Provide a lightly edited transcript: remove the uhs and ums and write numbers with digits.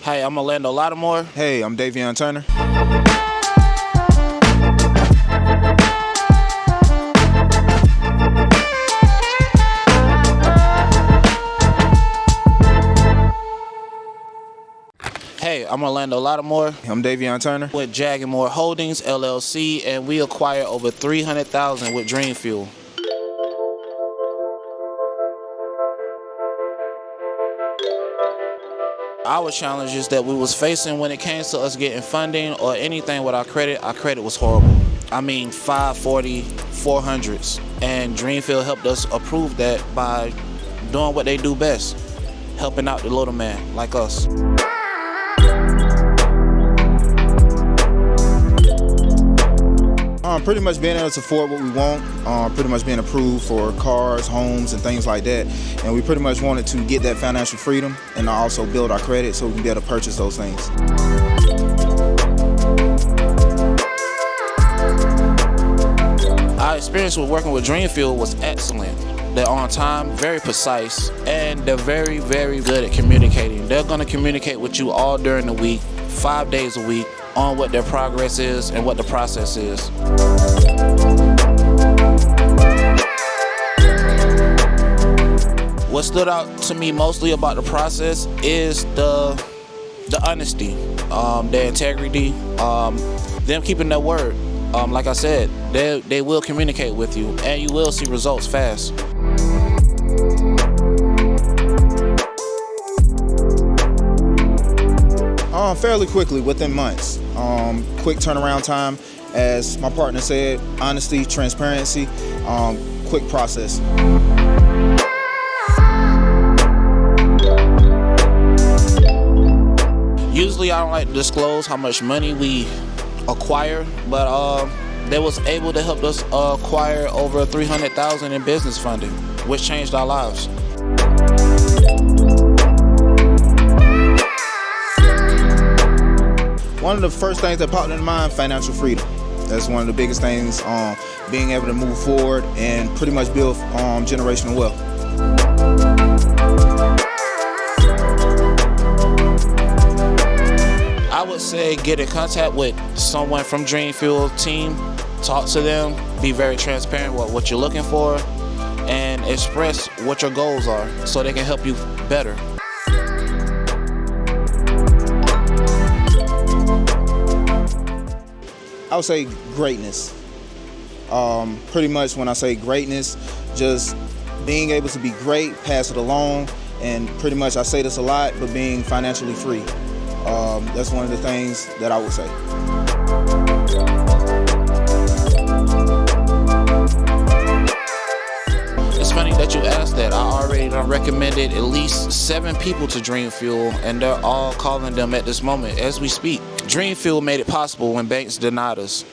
Hey, I'm Orlando Lattimore. Hey, I'm Davion Turner. Hey, I'm Orlando Lattimore. I'm Davion Turner. With Jag & More Holdings, LLC, and we acquire over $300,000 with Dream Fuel. Our challenges that we was facing when it came to us getting funding or anything with our credit was horrible. I mean, 540, 400s. And Dreamfield helped us approve that by doing what they do best, helping out the little man like us. Pretty much being able to afford what we want, pretty much being approved for cars, homes, and things like that. And we pretty much wanted to get that financial freedom and also build our credit so we can be able to purchase those things. Our experience with working with Dreamfield was excellent. They're on time, very precise, and they're very, very good at communicating. They're going to communicate with you all during the week, 5 days a week, on what their progress is and what the process is. What stood out to me mostly about the process is the honesty, their integrity, them keeping their word. Like I said, they will communicate with you and you will see results fast. Fairly quickly, within months. Quick turnaround time, as my partner said, honesty, transparency, quick process. Usually I don't like to disclose how much money we acquire, but they was able to help us acquire over $300,000 in business funding, which changed our lives. One of the first things that popped into mind, financial freedom. That's one of the biggest things, being able to move forward and pretty much build generational wealth. I would say get in contact with someone from Dream Fuel team, talk to them, be very transparent with what you're looking for, and express what your goals are so they can help you better. I would say greatness. Pretty much when I say greatness, just being able to be great, pass it along, and pretty much I say this a lot, but being financially free. That's one of the things that I would say. It's funny that you asked that. I already recommended at least 7 people to Dream Fuel, and they're all calling them at this moment as we speak. Dream Fuel made it possible when banks denied us.